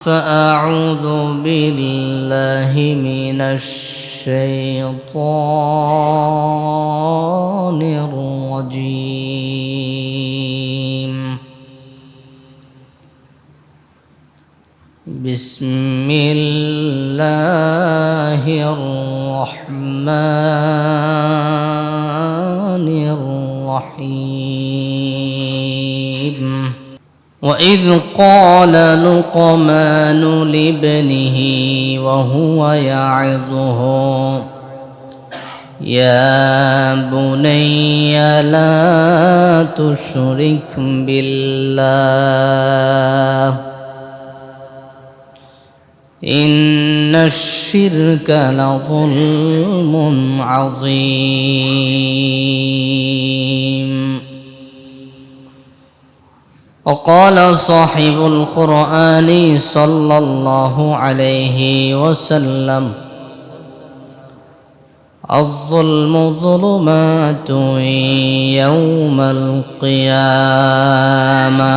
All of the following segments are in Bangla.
فأعوذ بالله من الشيطان الرجيم. بسم الله الرحمن الرحيم. وإذ قال لقمان لابنه وهو يعظه يا بني لا تشرك بالله إن الشرك لظلم عظيم. وقال صاحب القرآن صلى الله عليه وسلم الظلم ظلمات يوم القيامة.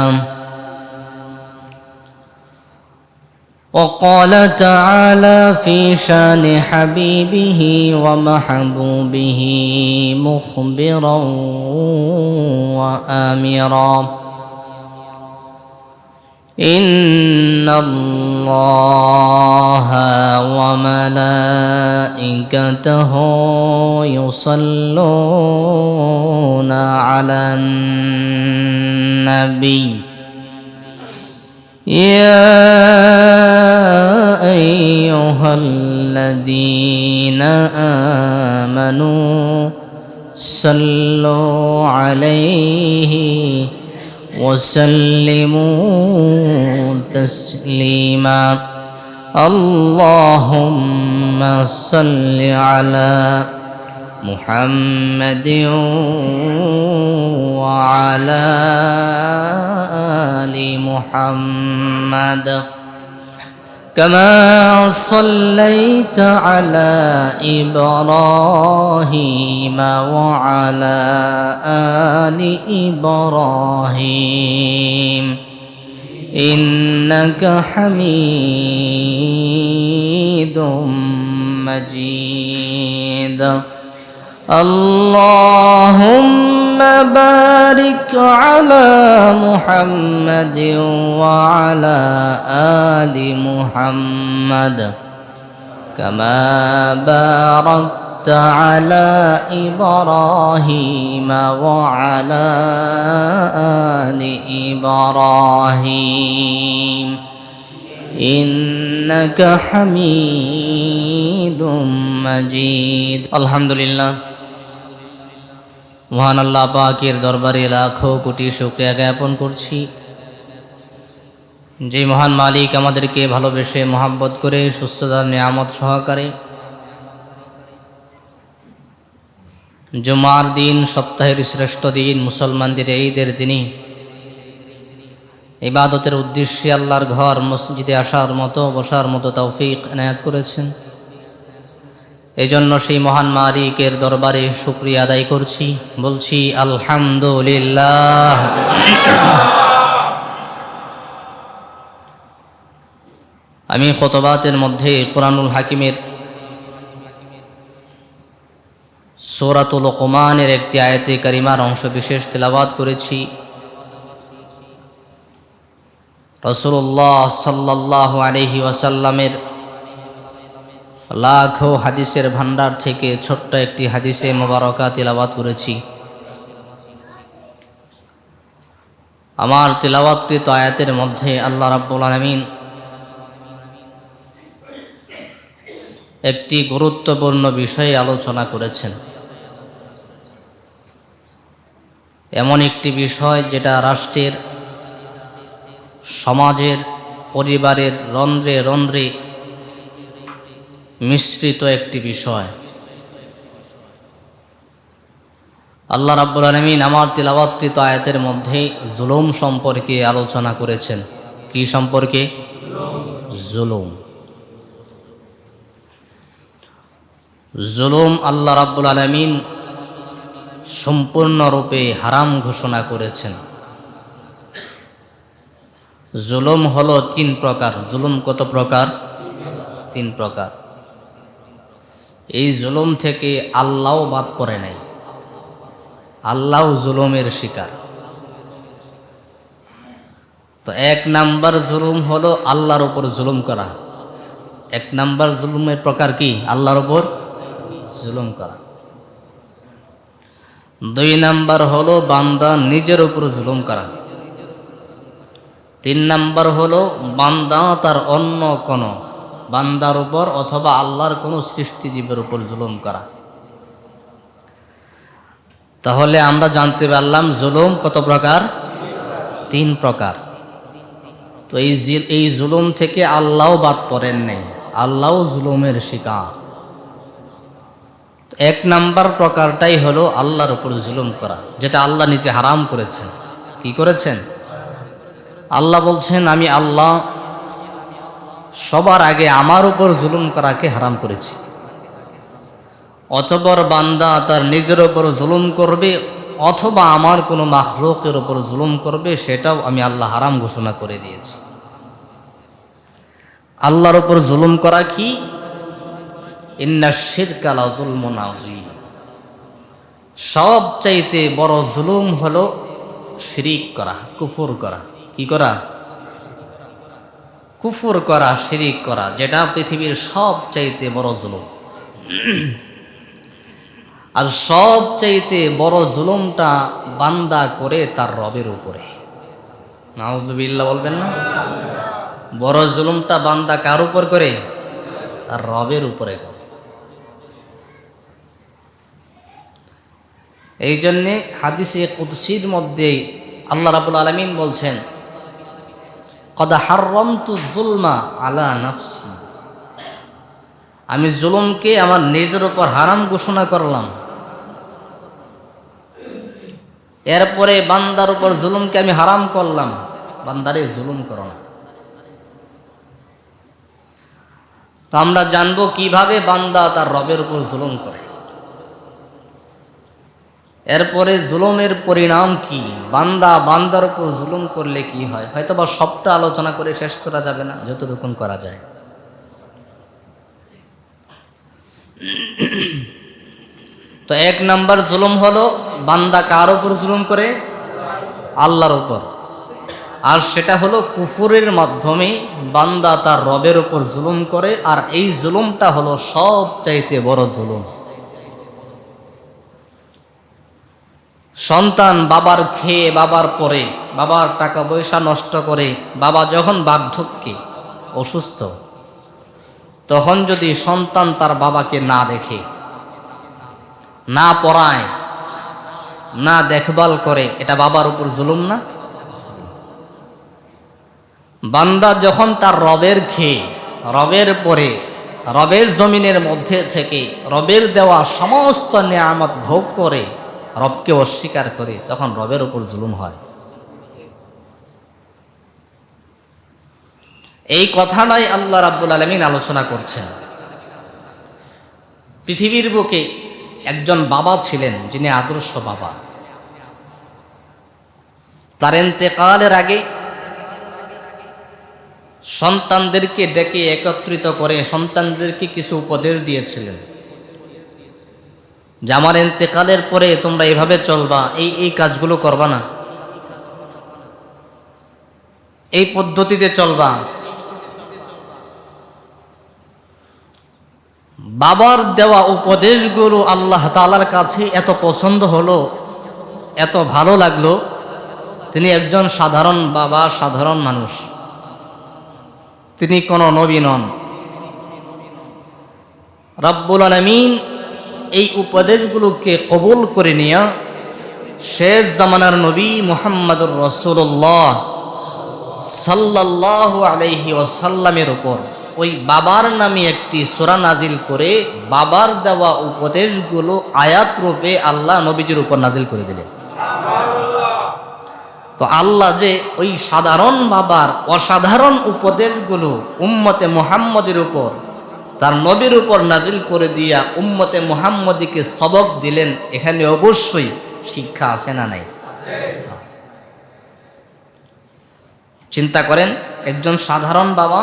وقال تعالى في شان حبيبه ومحبوبه مخبرا وآمرا إن الله وملائكته يصلون على النبي يا أيها الذين آمنوا صلوا عليه وسلموا تسليما. اللهم صل على محمد وعلى آل محمد كما صليت على إبراهيم وعلى آل إبراهيم إنك حميد مجيد. اللهم بارك على محمد وعلى آل محمد كما باركت على إبراهيم وعلى آل إبراهيم إنك حميد مجيد. الحمد لله. মহান আল্লাহ পাকের দরবারে লাখো কোটি শুকরিয়া জ্ঞাপন করছি, যে মহান মালিক আমাদেরকে ভালোবেসে মহাব্বত করে সুস্থতার নিয়ামত সহকারে জুমার দিন, সপ্তাহের শ্রেষ্ঠ দিন, মুসলমানদের ঈদের দিনে ইবাদতের উদ্দেশ্যে আল্লাহর ঘর মসজিদে আসার মতো, বসার মতো তৌফিক এনায়েত করেছেন। এই জন্য সেই মহান মালিকের দরবারে শুকরিয়া আদায় করছি, বলছি আলহামদুলিল্লাহ। আমি খুতবাতের মধ্যে কুরআনুল হাকিমের সূরাতুল লুকমানের একটি আয়াতে কারিমার অংশ বিশেষ তেলাওয়াত করেছি। রাসূলুল্লাহ সাল্লাল্লাহু আলাইহি ওয়াসাল্লামের লাখো হাদিসের ভান্ডার থেকে ছোট্ট একটি হাদিসে মুবারকা তিলাওয়াত করেছি। আমার তিলাওয়াতকৃত আয়াতের মধ্যে আল্লাহ রাব্বুল আলামিন একটি গুরুত্বপূর্ণ বিষয়ে আলোচনা করেছেন। এমন একটি বিষয় যেটা রাষ্ট্রের, সমাজের, পরিবারের রন্ধ্রে রন্ধ্রে মিশ্রিত একটি বিষয়। আল্লাহ রাব্বুল আলামিন আমার তিলাওয়াতকৃত আয়াতের মধ্যে জুলুম সম্পর্কে আলোচনা করেছেন। কি সম্পর্কে? জুলুম। জুলুম আল্লাহ রাব্বুল আলামিন সম্পূর্ণরূপে হারাম ঘোষণা করেছেন। জুলুম হলো 3 প্রকার। জুলুম কত প্রকার? 3 প্রকার। এই জুলুম থেকে আল্লাহও বাদ পড়ে নাই, আল্লাহও জুলুমের শিকার। তো 1 নাম্বার জুলুম হলো আল্লাহর উপর জুলুম করা। 1 নাম্বার জুলুমের প্রকার কি? আল্লাহর উপর জুলুম করা। 2 নাম্বার হলো বান্দা নিজের উপর জুলুম করা। 3 নাম্বার হলো বান্দা তার অন্য কোনো বান্দার উপর অথবা আল্লাহর কোনো সৃষ্টিজীবের উপর জুলুম করা। তাহলে আমরা জানতে পারলাম জুলুম কত প্রকার? 3 প্রকার। তো এই জুলুম থেকে আল্লাহও বাদ পড়েন নাই, আল্লাহও জুলুমের শিকার। 1 নাম্বার প্রকারটাই হলো আল্লাহর উপর জুলুম করা, যেটা আল্লাহ নিজে হারাম করেছেন। কি করেছেন? আল্লাহ বলছেন, আমি আল্লাহ সবার আগে আমার উপর জুলুম করাকে হারাম করেছি। অতঃপর বান্দা তার নিজের উপর জুলুম করবে অথবা আমার কোনো মাখলুকের উপর জুলুম করবে, সেটাও আমি আল্লাহ হারাম ঘোষণা করে দিয়েছি। আল্লাহর উপর জুলুম করা কি? ইন্নাশ শিরকা লাযুলমুন আযীম। সবচাইতে বড় জুলুম হলো শিরিক করা, কুফর করা। কি করা? কুফর করা, শিরিক করা, যেটা পৃথিবীর সবচাইতে বড় জুলুম। আর সবচাইতে বড় জুলুমটা বান্দা করে তার রবের উপরে। নাউযুবিল্লাহ বলবেন না? বড় জুলুমটা বান্দা কার উপর করে? তার রবের উপরে করে। এই জন্যে হাদিসে কুদসির মধ্যে আল্লাহ রাব্বুল আলামিন বলছেন, কদ হাররামতু যুলমা আলা নাফসি। আমি জুলুমকে আমার নিজের উপর হারাম ঘোষণা করলাম। এরপরে বান্দার উপর জুলুমকে আমি হারাম করলাম, বান্দারে জুলুম করো না। তো আমরা জানবো কিভাবে বান্দা তার রবের উপর জুলুম করে। এরপরে জুলুমের পরিণাম কি, বান্দা বান্দার উপর জুলুম করলে কি হয়, হয়তো বা সবটা আলোচনা করে শেষ করা যাবে না, যতটুকুন করা যায়। তো 1 নাম্বার জুলুম হলো বান্দা কার উপর জুলুম করে? আল্লাহর উপর। আর সেটা হলো কুফরের মাধ্যমে বান্দা তার রবের উপর জুলুম করে। আর এই জুলুমটা হলো সবচাইতে বড় জুলুম। সন্তান বাবার খেয়ে বাবার পরে, বাবার টাকা পয়সা নষ্ট করে, বাবা যখন বার্ধক্যে অসুস্থ, তখন যদি সন্তান তার বাবাকে না দেখে, না পড়ায়, না দেখভাল করে, এটা বাবার উপর জুলুম না? বান্দা যখন তার রবের খেয়ে, রবের পরে, রবের জমিনের মধ্যে থেকে রবের দেওয়া সমস্ত নেয়ামত ভোগ করে রবকে অস্বীকার করে, তখন রবের উপর জুলুম হয়। এই কথাটাই আল্লাহ রাব্বুল আলামিন আলোচনা করছেন। পৃথিবীর বুকে একজন বাবা ছিলেন যিনি আদর্শ বাবা। তার ইন্তেকালের আগে সন্তানদেরকে ডেকে একত্রিত করে সন্তানদেরকে কিছু উপদেশ দিয়েছিলেন যে আমার ইন্তেকালের পরে তোমরা এভাবে চলবা, এই কাজগুলো করবা না, এই পদ্ধতিতে চলবা। বাবার দেওয়া উপদেশগুলো আল্লাহ তাআলার কাছে এত পছন্দ হলো, এত ভালো লাগলো। তিনি একজন সাধারণ বাবা, সাধারণ মানুষ, তিনি কোনো নবী নন। রব্বুল আলামিন এই উপদেশগুলোকে কবুল করে নিয়ে শেষ জামানার নবী মুহাম্মদুর রাসূলুল্লাহ সাল্লাল্লাহু আলাইহি ওয়াসাল্লামের উপর ওই বাবার নামে একটি সূরা নাজিল করে বাবার দেওয়া উপদেশগুলো আয়াত রূপে আল্লাহ নবীজির উপর নাজিল করে দিলেন। তো আল্লাহ যে ওই সাধারণ বাবার অসাধারণ উপদেশগুলো উম্মতে মুহাম্মদের উপর, তার নবীর উপর নাজিল করে দিয়া উম্মতে মুহাম্মদীকে সবক দিলেন, এখানে অবশ্যই শিক্ষা আছে না নাই? চিন্তা করেন, একজন সাধারণ বাবা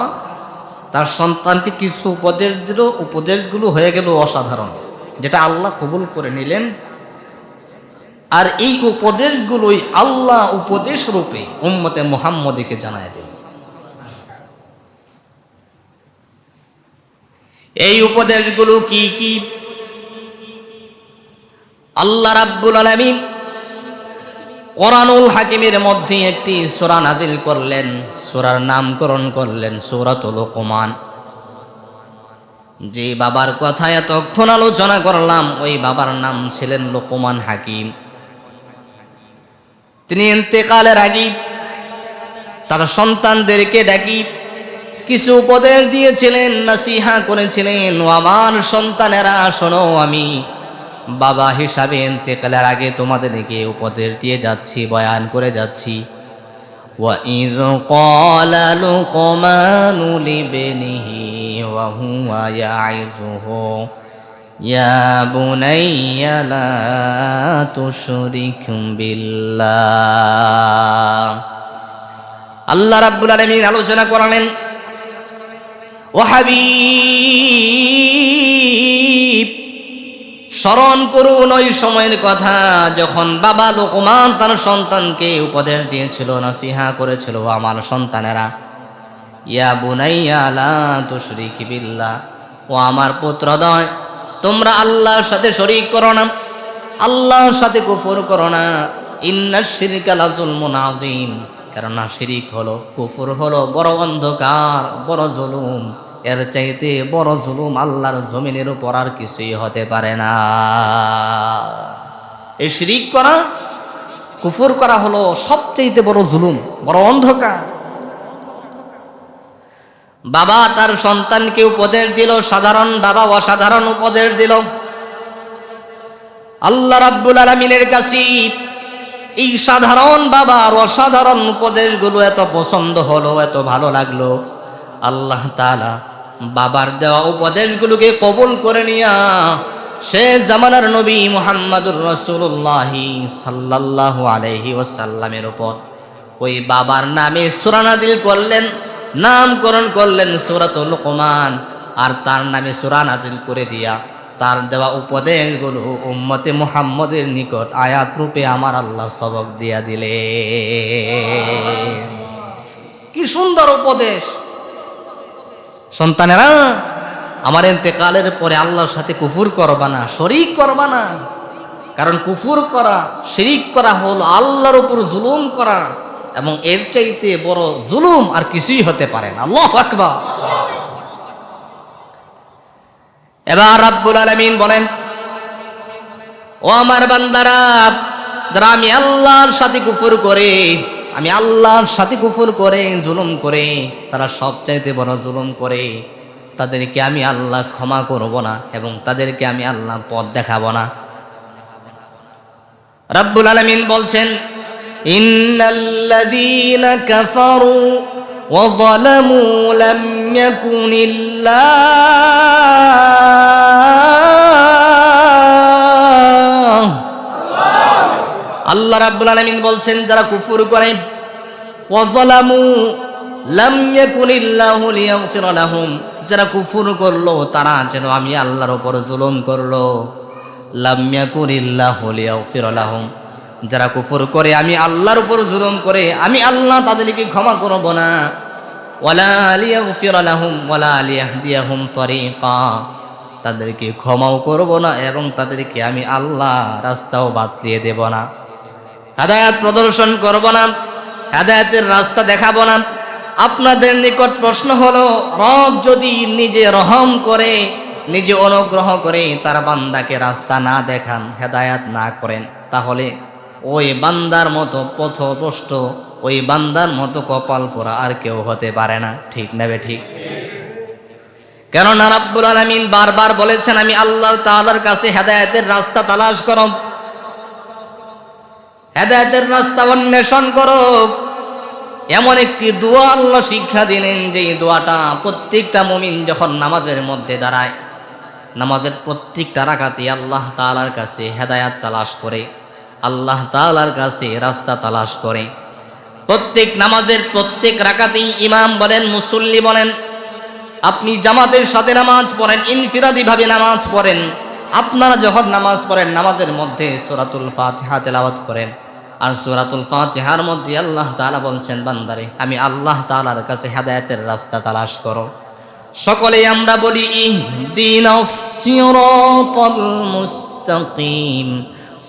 তার সন্তানকে কিছু উপদেশ দিল, উপদেশগুলো হয়ে গেল অসাধারণ, যেটা আল্লাহ কবুল করে নিলেন। আর এই উপদেশগুলোই আল্লাহ উপদেশ রূপে উম্মতে মুহাম্মদীকে জানায় দিলেন। এই উপদেশগুলো কি কি? আল্লাহ রাব্বুল আলামিন কোরআনুল হাকিমের মধ্যে একটি সূরা নাজিল করলেন, সূরার নামকরণ করলেন সূরাতুল লুকমান। যে বাবার কথা এতক্ষণ আলোচনা করলাম, ওই বাবার নাম ছিলেন লুকমান হাকিম। তিনি ইন্তেকালের আগে তার সন্তানদেরকে ডাকি কিছু উপদেশ দিয়েছিলেন, নসিহা করেছিলেন, ও আমার সন্তানেরা শোনো, আমি বাবা হিসাবে ইন্তেকালের আগে তোমাদেরকে উপদেশ দিয়ে যাচ্ছি, বয়ান করে যাচ্ছি। وَإِذْ قَالَ لُقْمَانُ لِابْنِهِ وَهُوَ يَعِظُهُ يَا بُنَيَّ لَا تُشْرِكْ بِاللَّهِ। আল্লাহ রাব্বুল আলামিন আলোচনা করলেন, ও হাবিব, স্মরণ করুন ওই সময়ের কথা যখন বাবা লুকমান তার সন্তানকে উপদেশ দিয়েছিল, নসিহা করেছিল, আমার সন্তানেরা, ইয়া বুনাইয়া লা তুশরিক বিল্লাহ, ও আমার পুত্রদ্বয়, তোমরা আল্লাহর সাথে শরীক করো না, আল্লাহর সাথে কুফর করো না। ইন্নাশ শিরকা লাযুলমুন আযীম, কেননা শিরিক হলো, কুফর হলো বড় অন্ধকার, বড় জুলুম। এর চাইতে বড় জুলুম আল্লাহর জমিনের উপর আর কিছুই হতে পারে না। এই শিরিক করা, কুফর করা হলো সবচাইতে বড় জুলুম, বড় অন্ধকার। বাবা তার সন্তানকে উপদেশ দিল, সাধারণ বাবা অসাধারণ উপদেশ দিল। আল্লাহ রাব্বুল আলামিনের কাছে এই সাধারণ বাবার অসাধারণ উপদেশগুলো এত পছন্দ হলো, এত ভালো লাগলো, আল্লাহ তাআলা বাবার দেওয়া উপদেশগুলোকে কবুল করে নিয়া শেষ জামানার নবী মুহাম্মদুর রাসূলুল্লাহ সাল্লাল্লাহু আলাইহি ওয়াসাল্লামের উপর ওই বাবার নামে সূরা নাজিল করলেন, নামকরণ করলেন সূরাতুল লুকমান। আর তার নামে সূরা নাজিল করে দিয়া তার দেওয়া উপদেশগুলো উম্মতে মুহাম্মদের নিকট আয়াত রূপে আমার আল্লাহ সবক দিয়া দিলেন। কি সুন্দর উপদেশ! সন্তানেরা, আমার ইন্তেকালের পরে আল্লাহর সাথে কুফর করবা না, শরীক করবা না। কারণ কুফর করা, শিরিক করা হলো আল্লাহর উপর জুলুম করা, এবং এর চাইতে বড় জুলুম আর কিছুই হতে পারে না। আল্লাহু আকবার। এবার রাব্বুল আলামিন বলেন, ও আমার বান্দারা, যারা আমি আল্লাহর সাথে কুফর করে, আমি আল্লাহর সাথে কুফর করে, জুলুম করে, তারা সবচাইতে বড় জুলুম করে, তাদেরকে আমি আল্লাহ ক্ষমা করব না এবং তাদেরকে আমি আল্লাহ পথ দেখাবো না। রাব্বুল আলামিন বলছেন, ইন্নাল্লাযীনা কাফারু ওয়া যালামু লাম ইয়াকুনিল্লাহ। আল্লাহ রাব্বুল আলামিন বলছেন, যারা কুফর করে, ওয়া যালামু লাম ইয়াকুনিল্লাহু লিয়াগফির লাহুম, যারা কুফর করলো তারা যেন আমি আল্লাহর উপর জুলুম করলো। লাম ইয়াকুনিল্লাহু লিয়াগফির লাহুম, যারা কুফর করে, আমি আল্লাহর উপর জুলুম করে, আমি আল্লাহ তাদেরকে ক্ষমা করব না। ওয়ালা লিয়াগফির লাহুম ওয়ালা লিয়াহদিয়াহুম তরিকা, তাদেরকে ক্ষমাও করব না এবং তাদেরকে আমি আল্লাহ রাস্তাও বাতলিয়ে দেব না, হেদায়েত প্রদর্শন করব না, হেদায়েতের রাস্তা দেখাবো না। আপনাদের নিকট প্রশ্ন হলো, রব যদি নিজে রহম করে, নিজে অনুগ্রহ করে তার বান্দাকে রাস্তা না দেখান, হেদায়েত না করেন, তাহলে ওই বান্দার মতো পথভ্রষ্ট, ওই বান্দার মতো কপাল পোড়া আর কেউ হতে পারে না। ঠিক নেবে ঠিক? কেননা রাব্বুল আলামিন বারবার বলেছেন, আমি আল্লাহ তাআলার কাছে হেদায়েতের রাস্তা তালাশ করো, হেদায়েতের রাস্তা অন্বেষণ করো। এমন একটি দোয়া আল্লাহ শিক্ষা দিলেন, যে দোয়াটা প্রত্যেকটা মুমিন যখন নামাজের মধ্যে দাঁড়ায়, নামাজের প্রত্যেকটা রাকাতে আল্লাহ তাআলার কাছে হেদায়েত তালাশ করে, আল্লাহ তাআলার কাছে রাস্তা তালাশ করে। প্রত্যেক নামাজের প্রত্যেক রাকাতেই ইমাম বলেন, মুসল্লি বলেন, আপনি জামাতের সাথে নামাজ পড়েন, ইনফিরাদি ভাবে নামাজ পড়েন, আপনারা যখন নামাজ পড়েন নামাজের মধ্যে সূরাতুল ফাতিহা তেলাওয়াত করেন। আর সূরাতুল ফাতিহার মধ্যে আল্লাহ তাআলা বলছেন, বান্দারে আমি আল্লাহ তাআলার কাছে হেদায়েতের রাস্তা তালাশ করো। সকলেই আমরা বলি ইহদিনাস সিরাতাল মুস্তাকিম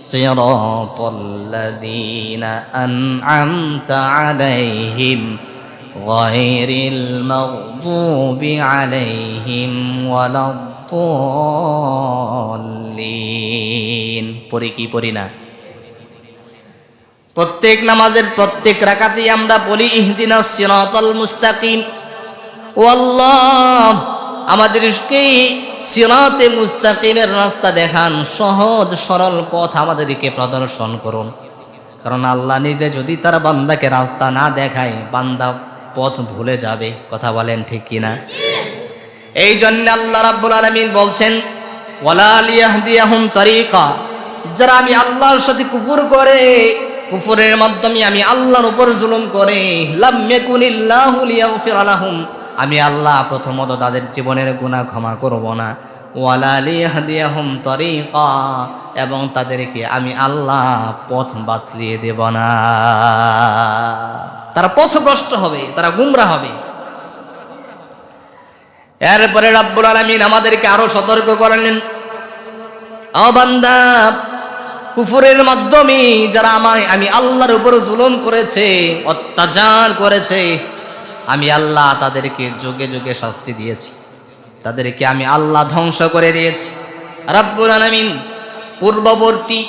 সিরাতাল্লাযীনা আন'আমতা আলাইহিম গায়রিল মাগদুবি আলাইহিম ওয়ালাদ-দাল্লিন। পড়ি কি পড়ি না? প্রত্যেক নামাজের প্রত্যেক রাকাতেই আমরা বলি ইহদিনাস সিরাতাল মুস্তাকিম। ও আল্লাহ, আমাদেরকে সিরাতে মুস্তাকিমের রাস্তা দেখান, সহজ সরল পথ আমাদেরকে প্রদর্শন করুন। কারণ আল্লাহ নিজে যদি তার বান্দাকে রাস্তা না দেখায়, বান্দা পথ ভুলে যাবে। কথা বলেন ঠিক কিনা? এই জন্য আল্লাহ রাব্বুল আলামিন বলছেন, ওয়ালা লিয়াহদিয়াহুম তারিকা, যারা আমি আল্লাহর সাথে কুফর করে, কুফরের মাধ্যমে আমি আল্লাহর উপর জুলুম করে, লাম ইয়াকুনিল্লাহু লিয়াগফিরা লাহুম, আমি আল্লাহ প্রথমত তাদের জীবনের গুনাহ ক্ষমা করব না। ওয়ালা লিয়াহদিয়াহুম তারিকা, এবং তাদেরকে আমি আল্লাহ পথ বাতলিয়ে দেব না। তারা পথভ্রষ্ট হবে, তারা গুমরা হবে। এরপরে রাব্বুল আলামিন আমাদেরকে আরো সতর্ক করলেন, ও বান্দা, কুফরের মাধ্যমে যারা আমি আল্লাহর উপর জুলুম করেছে, অত্যাচার করেছে, আমি আল্লাহ তাদেরকে যুগে যুগে শাস্তি দিয়েছি, তাদেরকে আমি আল্লাহ ধ্বংস করে দিয়েছি। রাব্বুল আলামিন পূর্ববর্তী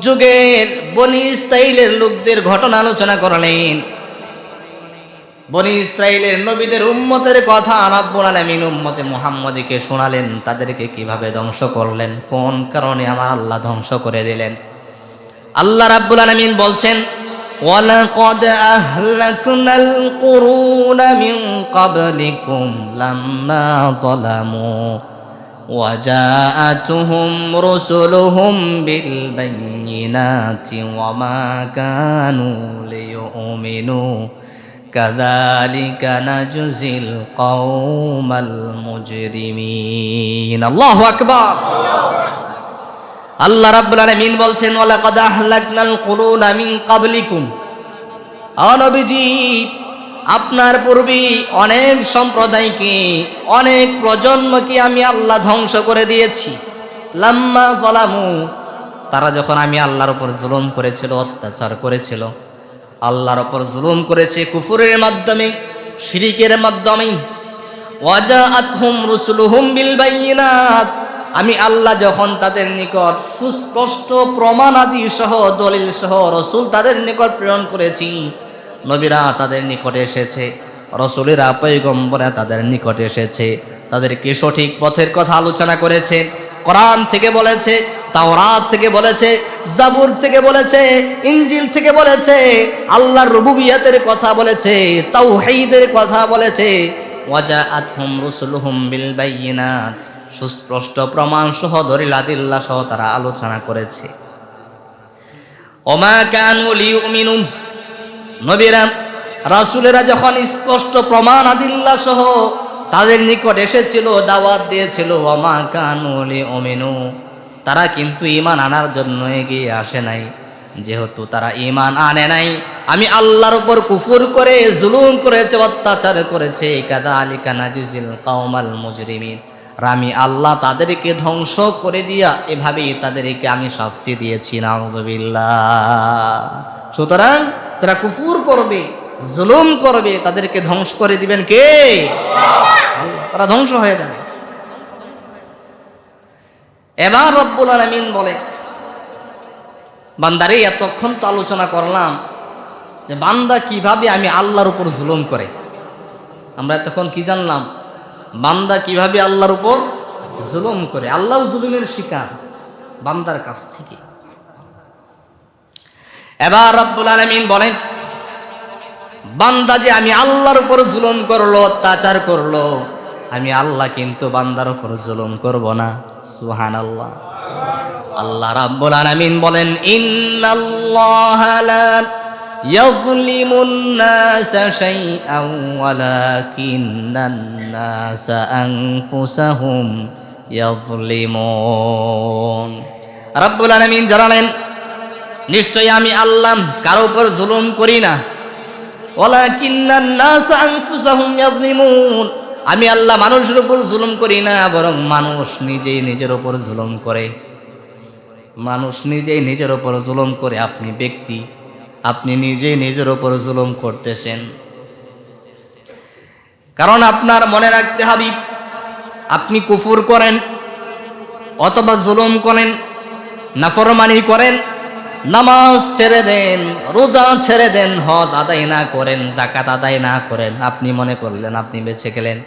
যুগের বনি ইসরাইলের লোকদের ঘটনা আলোচনা করলেন। বনি ইসরাইলের নবীদের উম্মতের কথা রাব্বুল আলামিন উম্মতে মুহাম্মদীকে শোনালেন, তাদেরকে কিভাবে ধ্বংস করলেন, কোন কারণে আমার আল্লাহ ধ্বংস করে দিলেন। আল্লাহ রাব্বুল আলামিন বলছেন, ওয়ালাকাদ আহলাকনাল কুরুনা মিন ক্বাবলিকুম লাম্মা যালামু ওয়া জাআতুহুম রুসুলুহুম বিল বায়িনাতি ওয়া মা কানু লিয়ুমিনু কাযালিকা নাজজিল কওমাল মুজরিমিন। আল্লাহু আকবার। আল্লাহ রাব্বুল আলামিন বলছেন, ওয়ালাকাদ আহলাকনাল কুরুনা মিন ক্বাবলিকুম, ও নবীজি, আপনার পূর্বে অনেক সম্প্রদায়কে, অনেক প্রজন্মকে আমি আল্লাহ ধ্বংস করে দিয়েছি। লাম্মা যালামু, তারা যখন আমি আল্লাহর উপর জুলুম করেছিল, অত্যাচার করেছিল, আল্লাহর উপর জুলুম করেছে কুফরের মাধ্যমে, শিরিকের মাধ্যমে। ওয়াজাআতহুম রুসুলুহুম বিল বায়িনাত, আমি আল্লাহ যখন তাদের নিকট সুস্পষ্ট প্রমাণাদি সহ, দলিল সহ রসুল তাদের নিকট প্রেরণ করেছি, নবীরা তাদের নিকটে এসেছে, রসুলেরা পয়গম্বরা তাদের নিকটে এসেছে, তাদেরকে সঠিক পথের কথা আলোচনা করেছে। কোরআন থেকে বলেছে, তাওরাত থেকে বলেছে, জাবুর থেকে বলেছে, ইনজিল থেকে বলেছে, আল্লাহর রুবুবিয়তের কথা বলেছে, তাওহীদের কথা বলেছে। ওয়াজাআতহুম রুসুলুহুম বিল বায়িনাত, সুস্পষ্ট প্রমাণ সহ দলিল আদিল্লাহ সহ তারা আলোচনা করেছে। ওমা কানু লিয়ুমিনু, নবীরা রাসূলেরা যখন স্পষ্ট প্রমাণ আদিল্লাহ সহ তাদের নিকট এসেছিল, দাওয়াত দিয়েছিল, ওমা কানু লিয়ুমিনু, তারা কিন্তু ঈমান আনার জন্য এগিয়ে আসে নাই। যেহেতু তারা ঈমান আনে নাই, আমি আল্লাহর উপর কুফর করে জুলুম করেছে, অত্যাচার করেছে, কাযালিকা নাজজিল কওমাল মুজরিমিন, আমি আল্লাহ তাদেরকে ধ্বংস করে দিয়া এভাবেই তাদেরকে আমি শাস্তি দিয়েছি। নাউযুবিল্লাহ। সুতরাং তারা কুফর করবে, জুলুম করবে, তাদেরকে ধ্বংস করে দিবেন কে? আল্লাহ। তারা ধ্বংস হয়ে যাবে। এবার রব্বুল আলামিন বলে, বান্দারে, এতক্ষণ তো আলোচনা করলাম যে বান্দা কিভাবে আমি আল্লাহর উপর জুলুম করে। আমরা এতক্ষণ কি জানলাম? বান্দা কিভাবে আল্লাহর উপর জুলুম করে। আল্লাহ জুলুমের শিকার বান্দার কাছ থেকে। এবার রব্বুল আলামিন বলেন, বান্দা যে আমি আল্লাহর উপর জুলুম করলো, অত্যাচার করলো, আমি আল্লাহ কিন্তু বান্দার উপর জুলুম করব না। সুবহানাল্লাহ। আল্লাহ রাব্বুল আলামিন বলেন, ইন্নাল্লাহা লা ইয়াযলিমুন নাসা শাইআন ওয়ালাকিন্নান নাসা আনফুসাহুম ইয়াযলিমুন। রাব্বুল আলামিন জানালেন, নিশ্চয়ই আমি আল্লাহ কারো উপর জুলুম করি না। ওয়ালাকিন্নান নাসা আনফুসাহুম ইয়াযলিমুন, আমি আল্লাহ মানুষের উপর জুলুম করি না, বরং মানুষ নিজেই নিজের উপর জুলুম করে। মানুষ নিজেই নিজের উপর জুলুম করে। আপনি ব্যক্তি, আপনি নিজেই নিজের উপর জুলুম করতেছেন। কারণ আপনার মনে রাখতে হবে, আপনি কুফর করেন অথবা জুলুম করেন, নাফরমানি করেন, নামাজ ছেড়ে দেন, রোজা ছেড়ে দেন, হজ আদায় না করেন, যাকাত আদায় না করেন, আপনি মনে করলেন আপনি বেঁচে গেলেন।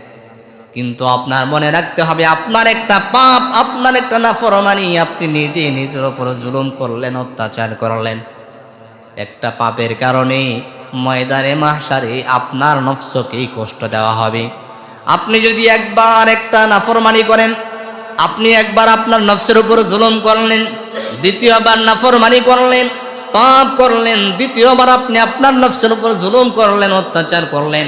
কিন্তু আপনার মনে রাখতে হবে, আপনার একটা পাপ, আপনার একটা নাফরমানি, আপনি নিজেই নিজের উপর জুলুম করলেন, অত্যাচার করলেন। একটা পাপের কারণে ময়দানে মাহশারে আপনার নফসকেই কষ্ট দেওয়া হবে। আপনি যদি একবার একটা নাফরমানি করেন, আপনি একবার আপনার নফসের উপর জুলুম করলেন, দ্বিতীয়বার নাফরমানি করলেন, পাপ করলেন, দ্বিতীয়বার আপনি আপনার নফসের উপর জুলুম করলেন, অত্যাচার করলেন,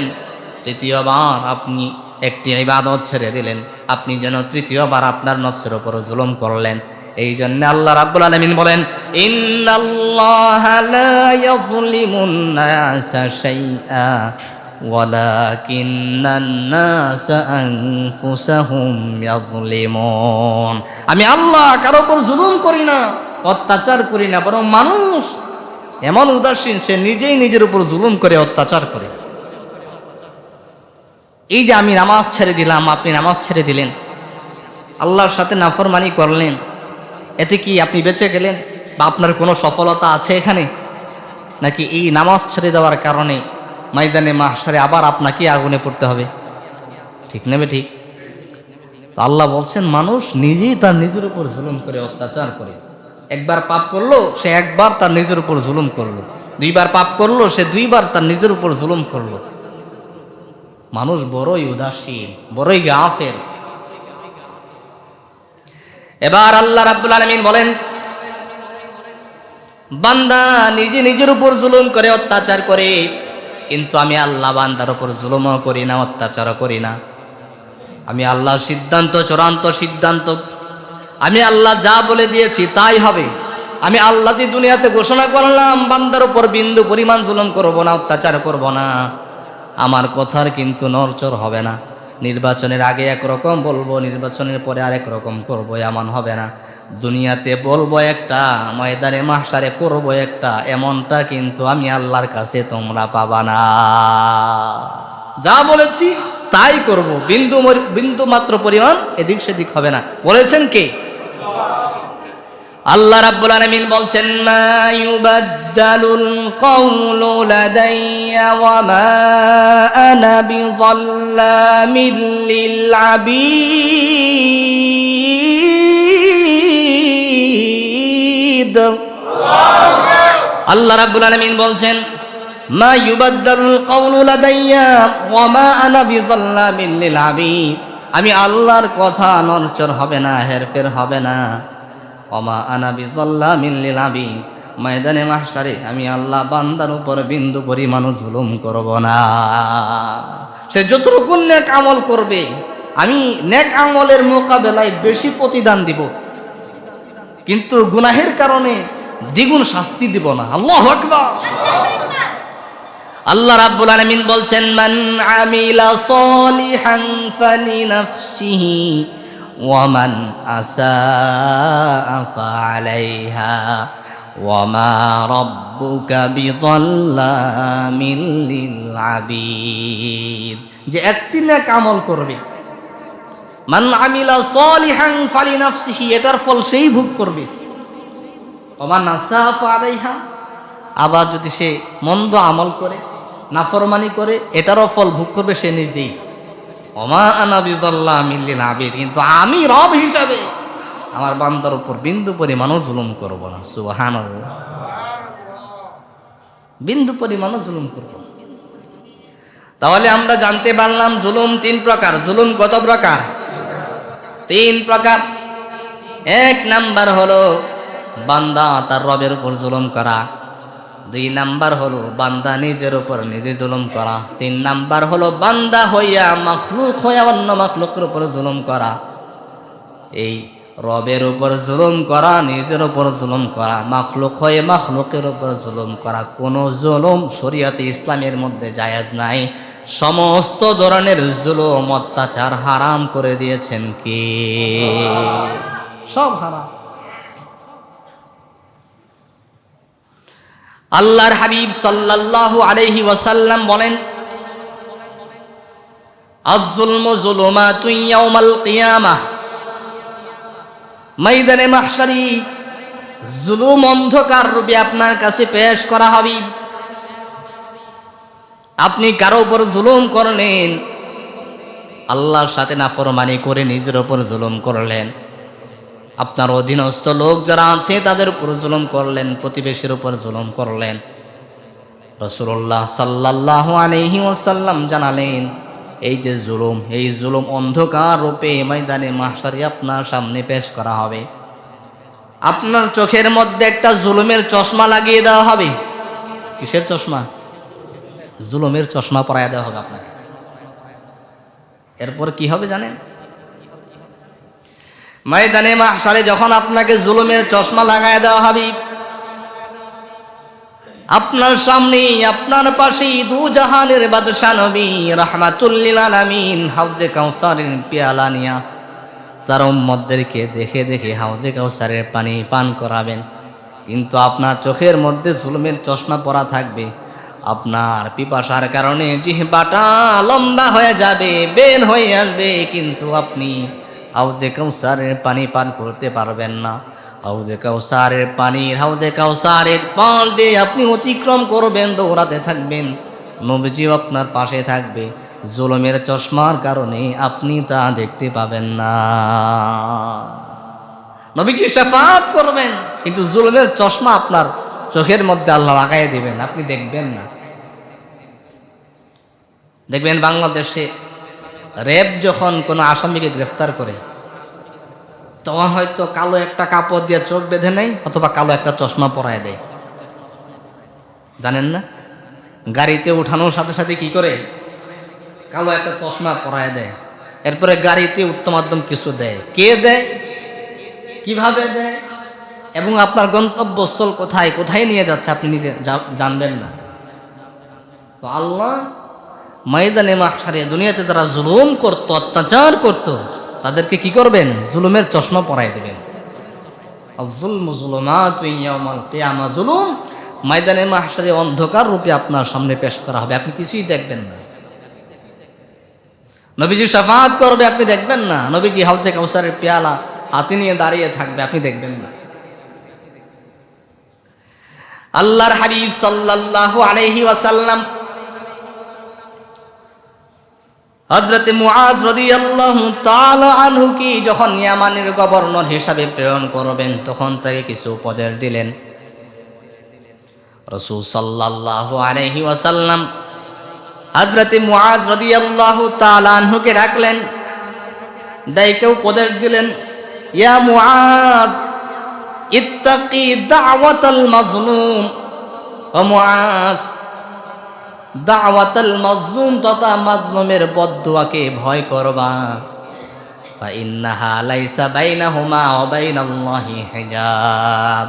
তৃতীয়বার আপনি একটি ইবাদত ছেড়ে দিলেন, আপনি যেন তৃতীয়বার আপনার নফসের উপর জুলুম করলেন। এই জন্য আল্লাহ রাব্বুল আলামিন বলেন, ইন্নাল্লাহা লা ইয়াযলিমুন নাসা শাইআ ওয়ালাকিন্নান নাসা আনফুসাহুম ইয়াযলিমুন। আমি আল্লাহ কারো উপর জুলুম করি না, অত্যাচার করি না, বরং মানুষ এমন উদাসীন, সে নিজেই নিজের উপর জুলুম করে, অত্যাচার করে। এই যে আমি নামাজ ছেড়ে দিলাম, আপনি নামাজ ছেড়ে দিলেন, আল্লাহর সাথে নাফরমানি করলেন, এতে কি আপনি বেঁচে গেলেন বা আপনার কোনো সফলতা আছে এখানে? নাকি এই নামাজ ছেড়ে দেওয়ার কারণে ময়দানে মাহশারে আবার আপনাকে আগুনে পড়তে হবে? ঠিক নেবে ঠিক? তো আল্লাহ বলছেন, মানুষ নিজেই তার নিজের উপর জুলুম করে, অত্যাচার করে। একবার পাপ করলো, সে একবার তার নিজের উপর জুলুম করলো। দুইবার পাপ করলো, সে দুইবার তার নিজের উপর জুলুম করলো। মানুষ বড়ই উদাসীন, বড়ই গাফেল। এবার আল্লাহ রাব্বুল আলামিন বলেন, বান্দা নিজে নিজের উপর জুলুম করে, অত্যাচার করে, কিন্তু আমি আল্লাহ বান্দার উপর জুলুমও করি না, অত্যাচারও করি না। আমি আল্লাহ সিদ্ধান্ত, চূড়ান্ত সিদ্ধান্ত, আমি আল্লাহ যা বলে দিয়েছি তাই হবে। আমি আল্লাহ যে দুনিয়াতে ঘোষণা করলাম, বান্দার উপর বিন্দু পরিমাণ জুলুম করব না, অত্যাচার করব না, আমার কথার কিন্তু নড়চড় হবে না। নির্বাচনের আগে একরকম বলবো, নির্বাচনের পরে আরেক রকম করবো, এমন হবে না। দুনিয়াতে বলবো একটা, ময়দানে মাহশারে করবো একটা, এমনটা কিন্তু আমি আল্লাহর কাছে তোমরা পাবা না। যা বলেছি তাই করব, বিন্দু মাত্র পরিমাণ এদিক সেদিক হবে না। বলেছেন কে? আল্লাহ রাব্বুল আলামিন বলছেন, মা ইউবাদদালুল কাওলু লাদাইয়া ওয়া মা আনা বিযাল্লামিল লিল আবিদ। আল্লাহ রাব্বুল আলামিন বলছেন, মা ইউবাদদালুল কাওলু লাদাইয়া ওয়া মা আনা বিযাল্লামিল লিল আবিদ। আমি আল্লাহর কথা নড়চড় হবে না, হেরফের হবে না। ওমা আনা বিযাল্লামিল লিল আবিদ, ময়দানে মাহশারে আমি আল্লাহ বান্দার উপর বিন্দু পরিমাণ জুলুম করব না। সে যতটুকু নেক আমল করবে, আমি নেক আমলের মোকাবেলায় বেশি প্রতিদান দিব, কিন্তু গুনাহের কারণে দ্বিগুণ শাস্তি দিব না। আল্লাহু আকবার। আল্লাহ রাব্বুল আলামিন বলছেন, মান আমিলা সলিহান ফালিনাফসিহি ওয়ামান আসাআ ফাআলাইহা ওয়ামা রাব্বুকা বিযাল্লামিল লিল আবিদ। যে একটি নেক আমল করবে, মান আমিলা সলিহান ফালিনাফসিহি, এটার ফল সেই ভোগ করবে। ওয়ামান আসাআ ফাআলাইহা, আবার যদি সে মন্দ আমল করে, নাফরমানি করে, এটারও ফল ভোগ করবে সে নিজেই। ওমা আনা বিযাল্লামিল লিল আবিদ, কিন্তু আমি রব হিসাবে আমার বান্দার উপর বিন্দু পরিমাণও জুলুম করব না। সুবহানাল্লাহ। বিন্দু পরিমাণও জুলুম করব। তাহলে আমরা জানতে পারলাম জুলুম তিন প্রকার। জুলুম কত প্রকার? তিন প্রকার। এক নাম্বার হলো বান্দা তার রবের উপর জুলুম করা। 2 নাম্বার হলো বান্দা নিজের উপর নিজে জুলুম করা। 3 নাম্বার হলো বান্দা হইয়া মাখলুক হইয়া অন্য মাখলুকের উপর জুলুম করা। এই রবের উপর জুলুম করা, নিজের উপর জুলুম করা, মাখলুক হয়ে মাখলুকের উপর জুলুম করা, কোনো জুলুম শরীয়তে ইসলামের মধ্যে জায়েজ নাই। সমস্ত ধরনের জুলুম অত্যাচার হারাম করে দিয়েছেন কে? সব হারাম। আল্লাহর হাবিব সাল্লাল্লাহু আলাইহি ওয়াসাল্লাম বলেন, আয-যুলমু যুলুমাতুন ইয়াউমাল কিয়ামাহ, ময়দানে মাহশারি জুলুম অন্ধকার রূপে আপনার কাছে পেশ করা হবে। আপনি কারো উপর জুলুম করলেন, আল্লাহর সাথে নাফরমানি করে নিজের উপর জুলুম করলেন, আপনার অধীনস্থ লোক যারা আছে তাদের উপর জুলুম করলেন, প্রতিবেশীর উপর জুলুম করলেন। রাসূলুল্লাহ সাল্লাল্লাহু আলাইহি ওয়াসাল্লাম জানালেন, এই যে জুলুম, এই জুলুম অন্ধকার রূপে ময়দানে মাহশারে আপনার সামনে পেশ করা হবে। আপনার চোখের মধ্যে একটা জুলুমের চশমা লাগিয়ে দেওয়া হবে। কিসের চশমা? জুলুমের চশমা পরাইয়া দেওয়া হবে আপনাকে। এরপর কি হবে জানেন? ময়দানে মাহশারে যখন আপনাকে জুলুমের চশমা লাগায় দেওয়া হবে, আপনার সামনে আপনার পাশে দু জাহানের বাদশা নবী রাহমাতুল লিল আলামিন হাউজে কাউসারের পেয়ালা নিয়া তার উম্মতদেরকে দেখে দেখে হাউজে কাউসারের পানি পান করাবেন। কিন্তু আপনার চোখের মধ্যে জুলুমের চশমা পরা থাকবে। আপনার পিপাসার কারণে জিহ্বাটা লম্বা হয়ে যাবে, বের হয়ে আসবে, কিন্তু আপনি হাউজে কাউসারের পানি পান করতে পারবেন না। হাউজে কাউসারের পানির, হাউজে কাউসারের পাশ দিয়ে আপনি অতিক্রম করবেন, দৌড়াতে থাকবেন, নবীজিও আপনার পাশে থাকবে। জুলুমের চশমার কারণে আপনি তা দেখতে পাবেন না। নবীজি শাফাআত করবেন, কিন্তু জুলুমের চশমা আপনার চোখের মধ্যে আল্লাহ লাগাই দিবেন, আপনি দেখবেন না। দেখবেন বাংলাদেশে র্যাব যখন কোনো আসামিকে গ্রেফতার করে, তখন হয়তো কালো একটা কাপড় দিয়ে চোখ বেঁধে নেয়, অথবা কালো একটা চশমা পরায় দেয়। জানেন না? গাড়িতে উঠানোর সাথে সাথে কি করে? কালো একটা চশমা পরায় দেয়। এরপরে গাড়িতে উত্তম মাধ্যম কিছু দেয়। কে দেয়, কিভাবে দেয়, এবং আপনার গন্তব্যস্থল কোথায়, কোথায় নিয়ে যাচ্ছে আপনি নিজে জানবেন না। তো আল্লাহ ময়দানে মাহশারে দুনিয়াতে যারা জুলুম করত, অত্যাচার করত, তাদেরকে কি করবেন? জুলুমের চশমা পরাই দেবেন। আয-যুলমু যুলুমাতুন ইয়াউমাল কিয়ামাহ, জুলুম ময়দানে মাহশারে অন্ধকার রূপে আপনার সামনে পেশ করা হবে, আপনি কিছুই দেখবেন না। নবীজি শাফাআত করবে, আপনি দেখবেন না। নবীজি হাউজে কাউসারের পেয়ালা হাতে নিয়ে দাঁড়িয়ে থাকবে, আপনি দেখবেন না। আল্লাহর হাবিব সাল্লাল্লাহু আলাইহি ওয়াসাল্লাম হযরত মুআজ রাদিয়াল্লাহু তাআলা আনহু কি যখন ইয়ামানের গভর্নর হিসাবে প্রেরণ করবেন, তখন তাকে কিছু উপদেশ দিলেন। রাসূল সাল্লাল্লাহু আলাইহি ওয়াসাল্লাম হযরত মুআজ রাদিয়াল্লাহু তাআলা আনহুকে ডাকলেন, ডাইকে উপদেশ দিলেন, ইয়া মুআজ ইত্তাকি দাওয়াতাল মাজলুম। ও মুআজ, দাওয়াতাল মাজলুম তথা মাজলুমের বদদুয়াকে ভয় করবা। ফা ইন্নাহা লাইসা বাইনাহুমা ওয়া বাইনাল্লাহি হিজাব।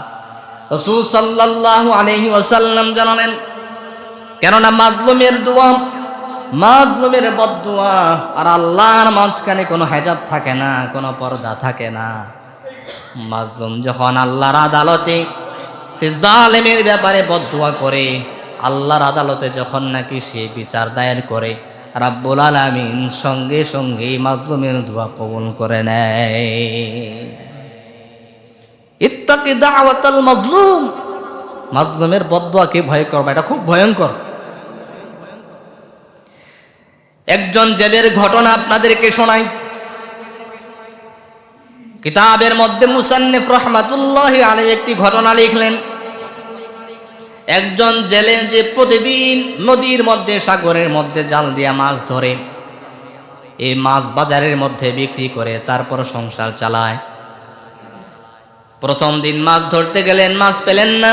রাসূল সাল্লাল্লাহু আলাইহি ওয়াসাল্লাম জানালেন, কেননা মাজলুমের দোয়া, মাজলুমের বদদুয়া আর আল্লাহর মাঝখানে কোনো হেজাব থাকে না, কোনো পর্দা থাকে না। মাজলুম যখন আল্লাহর আদালতে সে জালেমের ব্যাপারে বদদুয়া করে, আল্লাহর আদালতে যখন নাকি সে বিচার দায়ের করে, রাব্বুল আলামিন সঙ্গে সঙ্গে মাজলুমের দোয়া কবুল করে নেয়। ইত্তাকি দাওয়াতাল মাজলুম, মাজলুমের বদদুয়াকে ভয় করবা, এটা খুব ভয়ঙ্কর। একজন জেলের ঘটনা আপনাদেরকে শোনাই। কিতাবের মধ্যে মুসান্নিফ রাহমাতুল্লাহি আলাইহি একটি ঘটনা লিখলেন। একজন জেলে যে প্রতিদিন নদীর মধ্যে, সাগরের মধ্যে জাল দিয়া মাছ ধরে, এই মাছ বাজারের মধ্যে বিক্রি করে তারপর সংসার চালায়। প্রথম দিন মাছ ধরতে গেলেন, মাছ পেলেন না।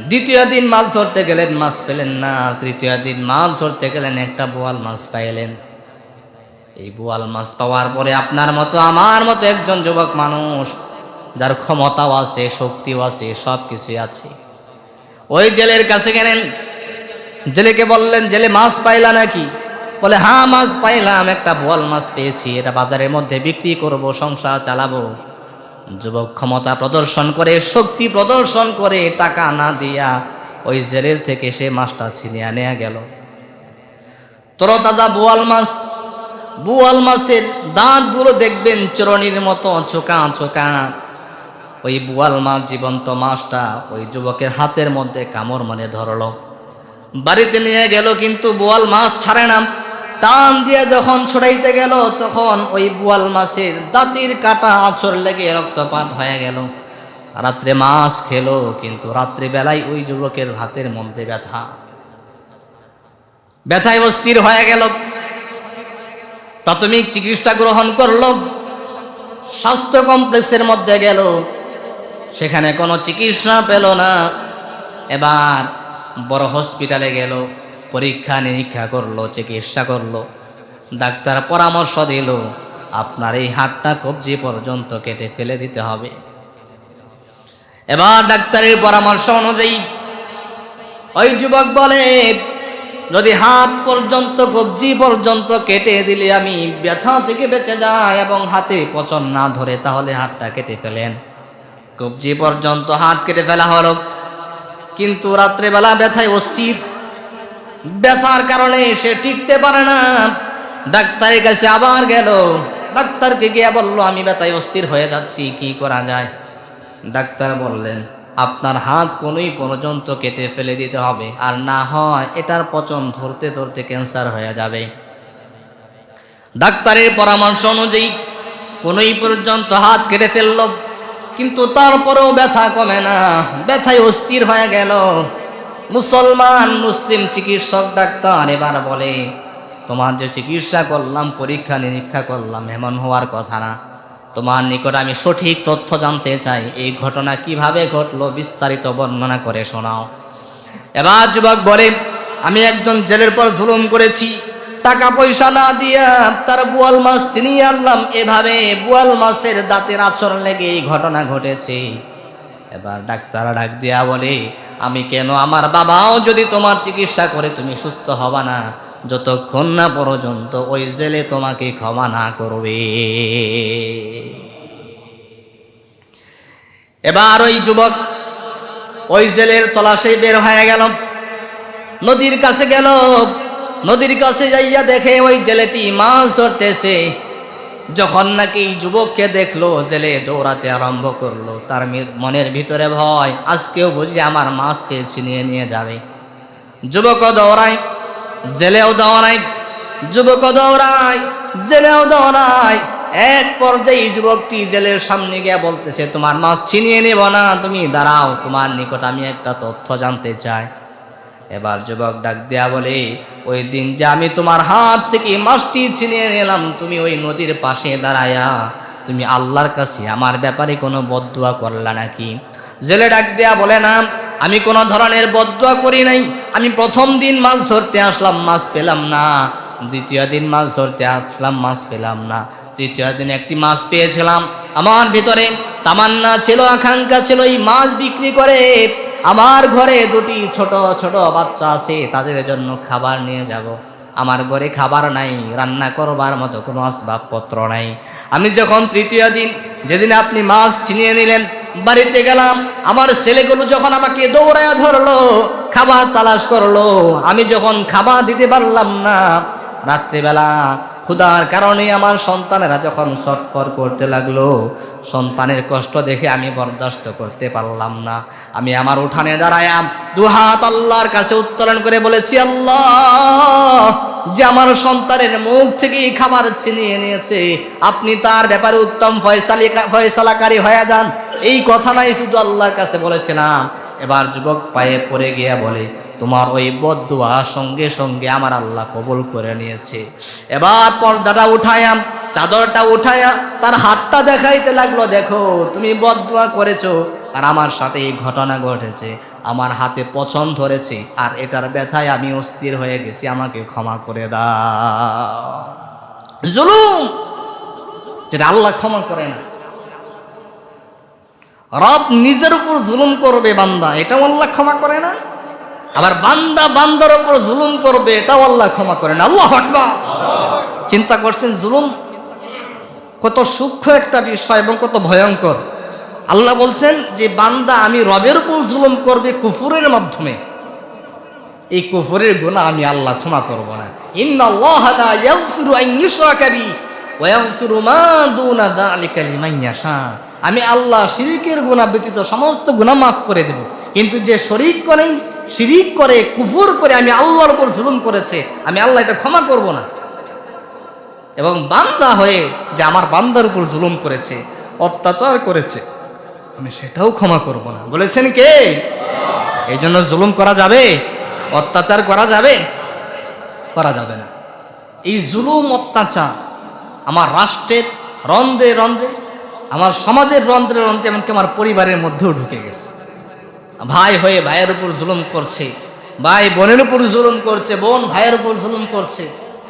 দ্বিতীয় দিন মাছ ধরতে গেলেন, মাছ পেলেন না। তৃতীয় দিন মাছ ধরতে গেলেন, একটা বোয়াল মাছ পাইলেন। এই বোয়াল মাছ পাওয়ার পরে আপনার মতো আমার মতো একজন যুবক মানুষ, যার ক্ষমতাও আছে, শক্তিও আছে, সব কিছুই আছে, ওই জেলের কাছে গেলেন। জেলেকে বললেন, জেলে মাছ পাইলা নাকি? বলে, হ্যাঁ মাছ পাইলাম, একটা বোয়াল মাছ পেয়েছি, এটা বাজারের মধ্যে বিক্রি করব, সংসার চালাবো। যুবক ক্ষমতা প্রদর্শন করে, শক্তি প্রদর্শন করে, টাকা না দিয়া ওই জেলের থেকে সে মাছটা ছিনিয়ে নেওয়া গেল। তরতাজা বোয়াল মাছ। বোয়াল মাছের দাঁতগুলো দেখবেন চরণীর মতো চোকা চোকা। ওই বোয়াল মাছ, জীবন্ত মাছটা ওই যুবকের হাতের মধ্যে কামড় মানে ধরলো। বাড়িতে নিয়ে গেল, কিন্তু বোয়াল মাছ ছাড়ে না। টান দিয়ে যখন ছড়াইতে গেল, তখন ওই বোয়াল মাছের দাঁতির কাটা আঁচড় লেগে রক্তপাত হয়ে গেল। রাত্রে মাছ খেলো, কিন্তু রাত্রিবেলায় ওই যুবকের হাতের মধ্যে ব্যথায় অস্থির হয়ে গেল। প্রাথমিক চিকিৎসা গ্রহণ করলো, স্বাস্থ্য কমপ্লেক্সের মধ্যে গেল, সেখানে কোনো চিকিৎসা পেল না। এবার বড় হসপিটালে গেল, পরীক্ষা নিরীক্ষা করলো, চিকিৎসা করলো। ডাক্তার পরামর্শ দিল, আপনার এই হাতটা কবজি পর্যন্ত কেটে ফেলে দিতে হবে। এবার ডাক্তারের পরামর্শ অনুযায়ী ওই যুবক বলে, যদি হাত পর্যন্ত, কবজি পর্যন্ত কেটে দিলে আমি ব্যথা থেকে বেঁচে যাই এবং হাতে পচন না ধরে, তাহলে হাতটা কেটে ফেলেন। কবজি পর্যন্ত হাত কেটে ফেলা হলো, কিন্তু রাত্রেবেলা ব্যথায় অস্থির। ব্যথার কারণে সে টিকতে পারে না। ডাক্তারের কাছে আবার গেল, ডাক্তারকে গিয়ে বলল, আমি ব্যথায় অস্থির হয়ে যাচ্ছি, কি করা যায়? ডাক্তার বললেন, আপনার হাত কোনোই পর্যন্ত কেটে ফেলে দিতে হবে, আর না হয় এটার পচন ধরতে ধরতে ক্যান্সার হয়ে যাবে। ডাক্তারের পরামর্শ অনুযায়ী কোনোই পর্যন্ত হাত কেটে ফেলল, কিন্তু তারপরেও ব্যথা কমে না, ব্যথায় অস্থির হয়ে গেল। মুসলিম চিকিৎসক ডাক্তার এবার বলে, তোমার যে চিকিৎসা করলাম, পরীক্ষা নিরীক্ষা করলাম, এমন হওয়ার কথা না। তোমার নিকট আমি সঠিক তথ্য জানতে চাই, এই ঘটনা কিভাবে ঘটলো, বিস্তারিত বর্ণনা করে শোনাও। এবার যুবক বলে, আমি একজন জেলের পর জুলুম করেছি, টাকা পয়সা না দিয়া তার বোয়াল মাছ ছিনিয়ে আনলাম, এভাবে বোয়াল মাছের দাঁতের আঁচড় লেগে এই ঘটনা ঘটেছে। এবার ডাক্তার ডাক দিয়া বলে, আমি কেন, আমার বাবাও যদি তোমার চিকিৎসা করে, তুমি সুস্থ হবা না যতক্ষণ না পর্যন্ত ওই জেলে তোমাকে ক্ষমা না করবে। এবার ওই যুবক ওই জেলের তলাশে বের হয়ে গেল, নদীর কাছে গেল। নদীর কাছে যাইয়া দেখে ওই জেলেটি মাছ ধরতেছে। যখন নাকি যুবককে দেখলো, জেলে দৌড়াতে আরম্ভ করলো। তার মনের ভিতরে ভয়, আজকেও বুঝি আমার মাছ চেয়ে ছিনিয়ে নিয়ে যাবে। যুবকও দৌড়ায়, জেলেও দৌড়ায়, যুবকও দৌড়ায়, জেলেও দৌড়ায়। এক পর্যায়ে যুবকটি জেলের সামনে গিয়ে বলতেছে, তোমার মাছ ছিনিয়ে নেব না, তুমি দাঁড়াও, তোমার নিকট আমি একটা তথ্য জানতে চাই। এবার যুবক ডাক দেয়া বলে, ওই দিন যে আমি তোমার হাত থেকে মাছটি ছিনিয়ে নিলাম, তুমি ওই নদীর পাশে দাঁড়ায়া তুমি আল্লাহর কাছে আমার ব্যাপারে কোনো বদদুয়া করলা নাকি? জেলে ডাক দেয়া বলে, না, আমি কোনো ধরনের বদদুয়া করি নাই। আমি প্রথম দিন মাছ ধরতে আসলাম, মাছ পেলাম না। দ্বিতীয় দিন মাছ ধরতে আসলাম, মাছ পেলাম না। তৃতীয় দিন একটি মাছ পেয়েছিলাম। আমার ভিতরে তামান্না ছিল, আকাঙ্ক্ষা ছিল, এই মাছ বিক্রি করে আমার ঘরে দুটি ছোট ছোট বাচ্চা আছে, তাদের জন্য খাবার নিয়ে যাব। আমার ঘরে খাবার নাই, রান্না করবার মতো কোনো আসবাবপত্র নাই। আমি যখন তৃতীয় দিন, যেদিন আপনি মাছ ছিনিয়ে নিলেন, বাড়িতে গেলাম, আমার ছেলেগুলো যখন আমাকে দৌড়ায়া ধরলো, খাবার তালাশ করলো, আমি যখন খাবার দিতে পারলাম না, রাত্রিবেলা ক্ষুধার কারণে আমার সন্তানেরা যখন ছটফট করতে লাগলো, সন্তানের কষ্ট দেখে আমি বরদাস্ত করতে পারলাম না। আমি আমার উঠানে দাঁড়ায়াম, দুহাত আল্লাহর কাছে উত্তোলন করে বলেছি, আল্লাহ, যে আমার সন্তানের মুখ থেকে খাবার ছিনিয়ে নিয়েছে, আপনি তার ব্যাপারে উত্তম ফয়সালাকারী হয়ে যান। এই কথা নাই শুধু আল্লাহর কাছে বলেছিলাম। এবার যুবক পায়ে পড়ে গিয়া বলে, তোমার ওই বদদুয়া সঙ্গে সঙ্গে আমার আল্লাহ কবুল করে নিয়েছে। এবার পর্দাটা উঠায়াম, চাদরটা উঠায়া তার হাতটা দেখাইতে লাগলো, দেখো তুমি বদদুয়া করেছো আর আমার সাথে এই ঘটনা ঘটেছে। আমার হাতে পছন্দ ধরেছে আর এটার ব্যথায় আমি অস্থির হয়ে গেছি, আমাকে ক্ষমা করে দাও। জুলুম যেটা আল্লাহ ক্ষমা করে না। রব নিজের উপর জুলুম করবে বান্দা, এটাও আল্লাহ ক্ষমা করে না। আবার বান্দা বান্দার উপর জুলুম করবে, এটাও আল্লাহ ক্ষমা করে না। আল্লাহু আকবার। চিন্তা করছেন জুলুম কত সূক্ষ্ম একটা বিষয় এবং কত ভয়ঙ্কর। আল্লাহ বলছেন যে বান্দা আমি রবের উপর জুলুম করবে কুফরের মাধ্যমে, এই কুফরের গুনাহ আমি আল্লাহ ক্ষমা করব না। ইন্নাল্লাহা লা ইয়াগফিরু আন ইউশরাকা বিহি ওয়া ইয়াগফিরু মা দুনা যালিকা লিমান ইয়াশা। আমি আল্লাহ শিরকের গুনাহ ব্যতীত সমস্ত গুনাহ মাফ করে দেব, কিন্তু যে শিরিক করে কুফর করে আমি আল্লাহর উপর জুলুম করেছে, আমি আল্লাহ এটা ক্ষমা করব না। এবং বান্দা হয়ে যে আমার বান্দার উপর জুলুম করেছে, অত্যাচার করেছে, আমি সেটাও ক্ষমা করব না। বলেছেন কে? এই জন্য জুলুম করা যাবে, অত্যাচার করা যাবে? করা যাবে না। এই জুলুম অত্যাচার আমার রাষ্ট্রের রন্ধ্রে রন্ধ্রে, আমার সমাজের রন্ধ্রে রন্ধ্রে, এমনকি আমার পরিবারের মধ্যেও ঢুকে গেছে। ভাই হয়ে ভাইয়ের উপর জুলুম করছে, ভাই বোনের উপর জুলুম করছে, বোন ভাইয়ের উপর জুলুম করছে,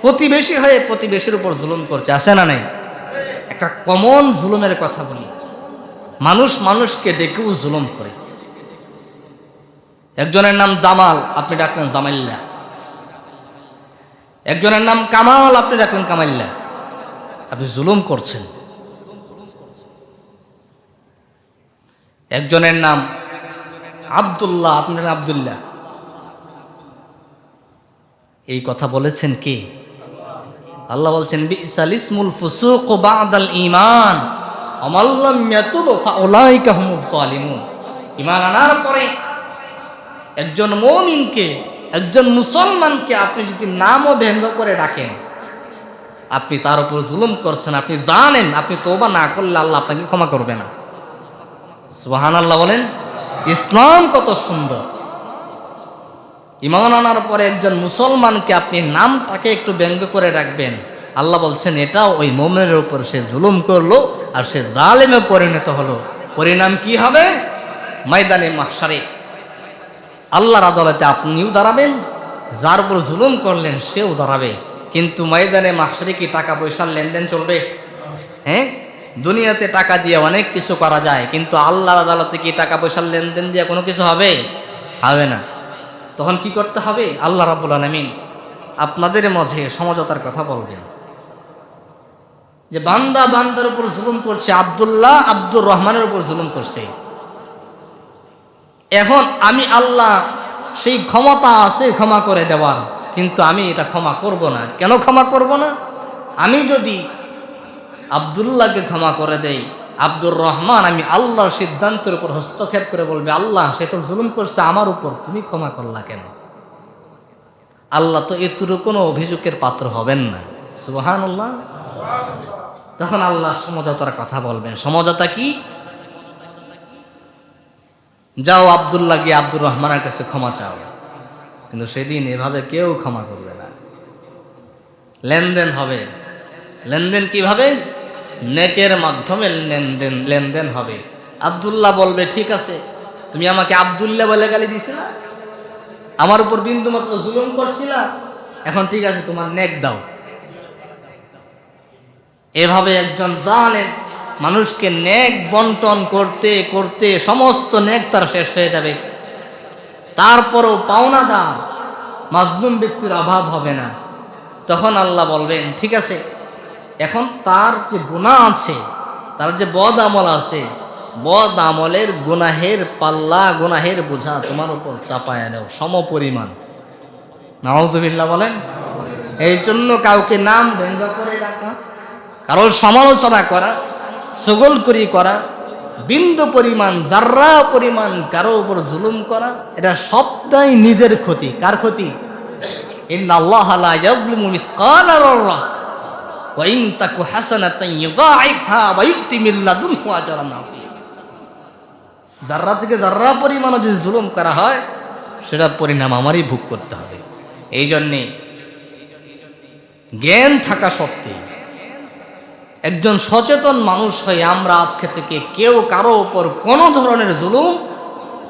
প্রতিবেশী হয়ে প্রতিবেশীর উপর জুলুম করছে। আছে না নাই? একটা কমন জুলুমের কথা বলি, মানুষ মানুষকে ডেকেও জুলুম করে। একজনের নাম জামাল, আপনি ডাকলেন জামাইল্লা। একজনের নাম কামাল, আপনি ডাকলেন কামাইল্লা। আপনি জুলুম করছেন। একজনের নাম আব্দুল্লাহ, আপনি আব্দুল্লাহ। এই কথা বলেছেন কে? আল্লাহ বলছেন বিসাল ইসমুল ফুসুক বাদাল ঈমান ওয়া মান লাম ইয়াতুব ফাউলাইকা হুমুজ জালিমুন। ঈমান আনার পরে একজন মুমিনকে, একজন মুসলমানকে আপনি যদি নামও ব্যঙ্গ করে ডাকেন, আপনি তার উপর জুলুম করছেন। আপনি জানেন আপনি তওবা না করলে আল্লাহ আপনাকে ক্ষমা করবে না। সুবহানাল্লাহ বলেন। ইসলাম কত সুন্দর। ঈমান আনার পরে একজন মুসলমানকে আপনি নামটাকে একটু ব্যঙ্গ করে ডাকবেন, আল্লাহ বলছেন এটাও ওই মুমিনের উপর সে জুলুম করলো আর সে জালেমে পরিণত হলো। পরিণাম কি হবে? ময়দানে মাহশারে আল্লাহর আদালতে আপনিও দাঁড়াবেন, যার উপর জুলুম করলেন সেও দাঁড়াবে। কিন্তু ময়দানে মাহশারে কি টাকা পয়সার লেনদেন চলবে? হ্যাঁ, দুনিয়াতে টাকা দিয়ে অনেক কিছু করা যায়, কিন্তু আল্লাহর আদালতে কি টাকা পয়সার লেনদেন দিয়ে কোনো কিছু হবে? হবে না। তখন কি করতে হবে? আল্লাহ রাব্বুল আলামিন আপনাদের মাঝে সমঝোতার কথা বলবেন যে বান্দা বান্দার উপর জুলুম করছে, আব্দুল্লাহ আব্দুর রহমানের উপর জুলুম করছে। এখন আমি আল্লাহ সেই ক্ষমতা আছে ক্ষমা করে দেওয়ার, কিন্তু আমি এটা ক্ষমা করব না। কেন ক্ষমা করব না? আমি যদি আব্দুল্লাহকে ক্ষমা করে দেই, আব্দুর রহমান আমি আল্লাহর সিদ্ধান্তের উপর হস্তক্ষেপ করে বলবে আল্লাহ সে তো জুলুম করছে আমার উপর, তুমি ক্ষমা করলা কেন? আল্লাহ তো এতটুকু কোনো অভিযোগের পাত্র হবেন না। সুবহানাল্লাহ। তখন আল্লাহ সমঝোতার কথা বলবেন। সমঝোতা কি? যাও আব্দুল্লাহ গিয়ে আব্দুর রহমানের কাছে ক্ষমা চাও, কিন্তু সেদিন এভাবে কেউ ক্ষমা করবে না। লেনদেন হবে। লেনদেন কিভাবে? নেকের মাধ্যমে লেনদেন হবে। আব্দুল্লাহ বলবে ঠিক আছে, তুমি আমাকে আব্দুল্লাহ বলে গালি দিছিলা, আমার উপর বিন্দু মাত্র জুলুম করছিলা, এখন ঠিক আছে তোমার নেক দাও। এভাবে একজন জালেম মানুষকে নেক বন্টন করতে করতে সমস্ত নেক তার শেষ হয়ে যাবে। তারপরও পাওনাদার মাজলুম ব্যক্তির অভাব হবে না। তখন আল্লাহ বলবেন ঠিক আছে, এখন তার যে গুনাহ আছে, তার যে বদ আমল আছে, বদ আমলের গুনাহের পাল্লা, গুনাহের বোঝা তোমার উপর চাপায় নাও সমপরিমাণ। নাউযুবিল্লাহ বলেন। এই জন্য কাউকে নাম ব্যঙ্গ করে ডাকা, কারোর সমালোচনা করা, ছগলকরি করা, বিন্দু পরিমাণ জাররা পরিমাণ কারো উপর জুলুম করা, এটা সবটাই নিজের ক্ষতি। কার ক্ষতি? ইন্নাল্লাহা লা ইয়াযলিমু মিসকালা যাররা ওয়া ইন তাকু হাসানাতান ইউযাইফহা ওয়া ইউতি মিন লাদুনহু আজরান আযীম। জাররা থেকে জাররা পরিমাণ যদি জুলুম করা হয় সেটার পরিণাম আমারই ভোগ করতে হবে। এই জন্যে জ্ঞান থাকা সত্ত্বেও একজন সচেতন মানুষ হয়ে আমরা আজকে থেকে কেউ কারো উপর কোনো ধরনের জুলুম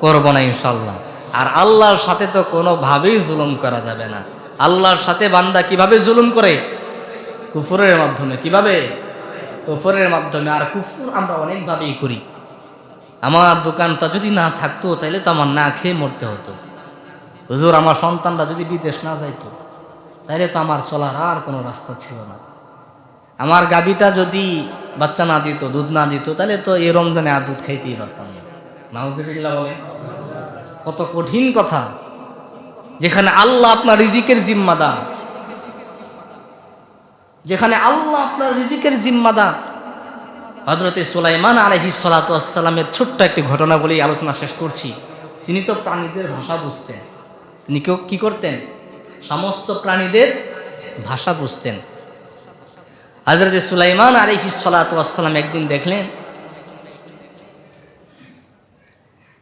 করব না ইনশাআল্লাহ। আর আল্লাহর সাথে তো কোনোভাবেই জুলুম করা যাবে না। আল্লাহর সাথে বান্দা কিভাবে জুলুম করে? কুফরের মাধ্যমে। কিভাবে? কুফরের মাধ্যমে। আর কুফর আমরা অনেকভাবেই করি। আমার দোকানটা যদি না থাকতো তাহলে তো আমার না খেয়ে মরতে হতো। হুজুর, আমার সন্তানরা যদি বিদেশ না যাইতো তাহলে তো আমার চলার আর কোনো রাস্তা ছিল না। আমার গাভীটা যদি বাচ্চা না দিত, দুধ না দিত, তাহলে তো এই রমজানে আর দুধ খাইতেই পারতাম না। নাউজুবিল্লাহ বলে। কত কঠিন কথা, যেখানে আল্লাহ আপনার রিজিকের জিম্মাদার, যেখানে আল্লাহ আপনার রিজিকের জিম্মাদার। হযরতে সুলাইমান আলাইহিস সালাতু ওয়াস সালামের ছোট্ট একটি ঘটনা বলেই আলোচনা শেষ করছি। তিনি তো প্রাণীদের ভাষা বুঝতেন। তিনি কি করতেন? সমস্ত প্রাণীদের ভাষা বুঝতেন। হযরতে সুলাইমান আলাইহিস সালাতু ওয়াস সালাম একদিন দেখলেন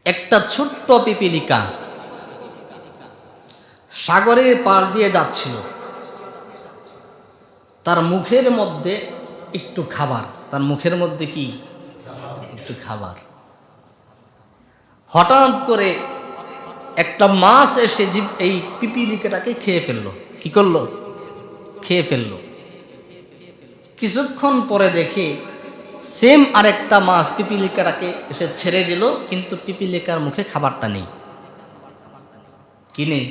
একটা ছোট্ট পিপীলিকা সাগরের পার দিয়ে যাচ্ছিল। তার মুখের মধ্যে একটু খাবার। তার মুখের মধ্যে কি? একটু খাবার। হঠাৎ করে একটা মাছ এসে এই পিপীলিকাটাকে খেয়ে ফেললো। কি করলো? খেয়ে ফেললো। কিছুক্ষণ পরে দেখে সেম আরেকটা মাছ পিপীলিকাটাকে এসে ছেড়ে দিল, কিন্তু পিপীলিকার মুখে খাবারটা নেই। কি নেই?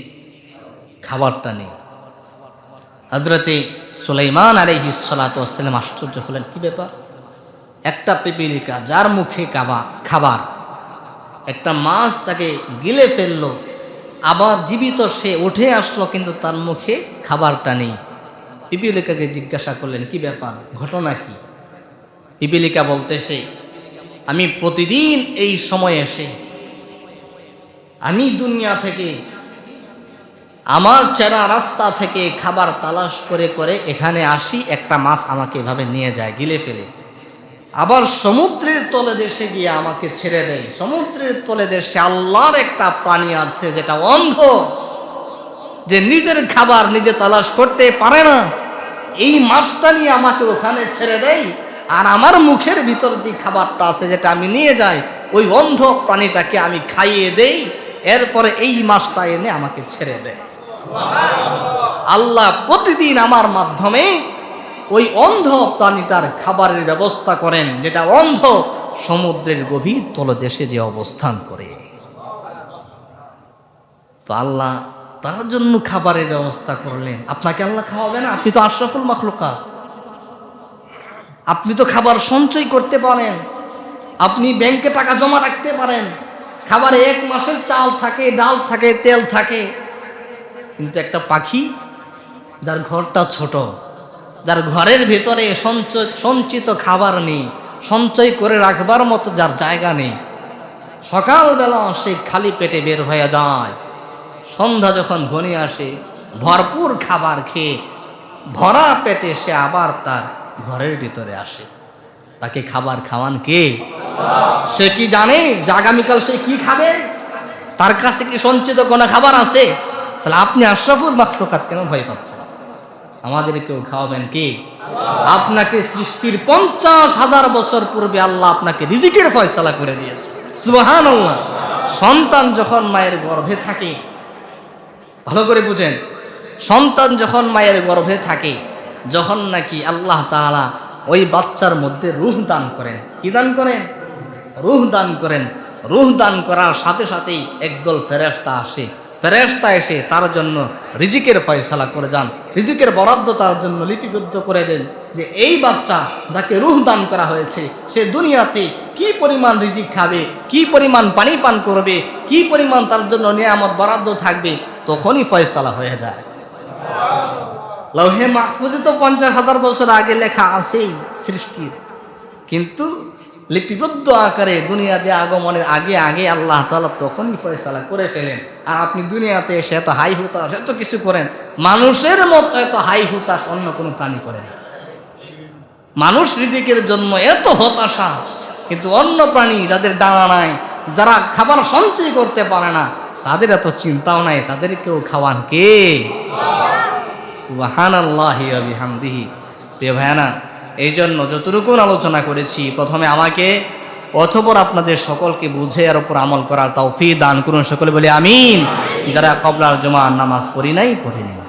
খাবারটা নেই। হযরতে সুলাইমান আলাইহিস সালাতু ওয়াস সালাম আশ্চর্য হলেন, কি ব্যাপার? একটা পিপীলিকা যার মুখে খাবার, একটা মাছ তাকে গিলে ফেললো, আবার জীবিত সে উঠে আসলো, কিন্তু তার মুখে খাবারটা নেই। পিপীলিকাকে জিজ্ঞাসা করলেন, কি ব্যাপার, ঘটনা কি? পিপীলিকা বলতেছে, আমি প্রতিদিন এই সময় এসে আমি দুনিয়া থেকে আমার চেনা রাস্তা থেকে খাবার তালাশ করে করে এখানে আসি, একটা মাছ আমাকে এভাবে নিয়ে যায় গিলে ফেলে, আবার সমুদ্রের তলে দেশে গিয়ে আমাকে ছেড়ে দেয়। সমুদ্রের তলে দেশে আল্লাহর একটা প্রাণী আছে যেটা অন্ধ, যে নিজের খাবার নিজে তালাশ করতে পারে না, এই মাছটা নিয়ে আমাকে ওখানে ছেড়ে দেয়, আর আমার মুখের ভিতর যে খাবারটা আছে যেটা আমি নিয়ে যাই, ওই অন্ধ প্রাণীটাকে আমি খাইয়ে দেই, এরপরে এই মাছটা এনে আমাকে ছেড়ে দেয়। আল্লাহ প্রতিদিন আমার মাধ্যমে ওই অন্ধ প্রাণীটার খাবারের ব্যবস্থা করেন, যেটা অন্ধ সমুদ্রের গভীর তলদেশে যে অবস্থান করে। তো আল্লাহ তার জন্য খাবারের ব্যবস্থা করলেন। আপনাকে আল্লাহ খাওয়াবে না? আপনি তো আশরাফুল মাখলুকাত, আপনি তো খাবার সঞ্চয় করতে পারেন, আপনি ব্যাংকে টাকা জমা রাখতে পারেন, খাবারে 1 মাসের চাল থাকে, ডাল থাকে, তেল থাকে। কিন্তু একটা পাখি যার ঘরটা ছোট, যার ঘরের ভেতরে সঞ্চিত খাবার নেই, সঞ্চয় করে রাখবার মতো যার জায়গা নেই, সকালবেলা সে খালি পেটে বের হয়ে যায়, সন্ধ্যা যখন ঘনিয়ে আসে ভরপুর খাবার খেয়ে ভরা পেটে সে আবার তার ঘরের ভিতরে আসে। তাকে খাবার খাওয়ান কে? সে কি জানে যে আগামীকাল সে কি খাবে? তার কাছে কি সঞ্চিত কোনো খাবার আছে? তাহলে আপনি আশরাফুল মাখলুকাত কেন ভয় পাচ্ছেন? আমাদেরকেও খাওয়াবেন কে? আপনাকে সৃষ্টির 50,000 বছর পূর্বে আল্লাহ আপনাকে রিজিকের ফয়সালা করে দিয়েছে। সুবহানাল্লাহ। সন্তান যখন মায়ের গর্ভে থাকে, ভালো করে বুঝেন, সন্তান যখন মায়ের গর্ভে থাকে, যখন নাকি আল্লাহ তাআলা ওই বাচ্চার মধ্যে রূহ দান করেন। কি দান করেন? রূহ দান করেন। রূহ দান করার সাথে সাথেই একদল ফেরেশতা আসে। ফেরেশতা এসে তার জন্য রিজিকের ফয়সালা করে যান, রিজিকের বরাদ্দ তার জন্য লিপিবদ্ধ করে দেন, যে এই বাচ্চা যাকে রূহ দান করা হয়েছে সে দুনিয়াতে কি পরিমাণ রিজিক খাবে, কি পরিমাণ পানি পান করবে, কি পরিমাণ তার জন্য নিয়ামত বরাদ্দ থাকবে, তখনই ফয়সালা হয়ে যায়। লৌহে মাহফুজে তো 50,000 বছর আগে লেখা আছেই সৃষ্টির, কিন্তু লিপিবদ্ধ আকারে দুনিয়াতে আগমনের আগে আগে আল্লাহ তাআলা তখনই ফয়সালা করে ফেলেন। আর আপনি দুনিয়াতে এসে এত হাই হুতাশ এত কিছু করেন, মানুষের মতো এত হাই হুতাশ অন্য কোনো প্রাণী করে না। মানুষ রিজিকের জন্য এত হতাশা, কিন্তু অন্য প্রাণী যাদের ডানা নাই, যারা খাবার সঞ্চয় করতে পারে না, তাদের এত চিন্তাও নাই। তাদেরকেও খাওয়ান কে? সুবহানাল্লাহি ওয়া বিহামদিহি। প্রিয় ভাইয়ানা, এই জন্য যতটুকু আলোচনা করেছি, প্রথমে আমাকে অতঃপর আপনাদের সকলকে বুঝে এর উপর আমল করার তৌফিক দান করুন। সকলে বলি আমিন। যারা ক্বাবলার জুমার নামাজ পড়ি নাই পড়িনি।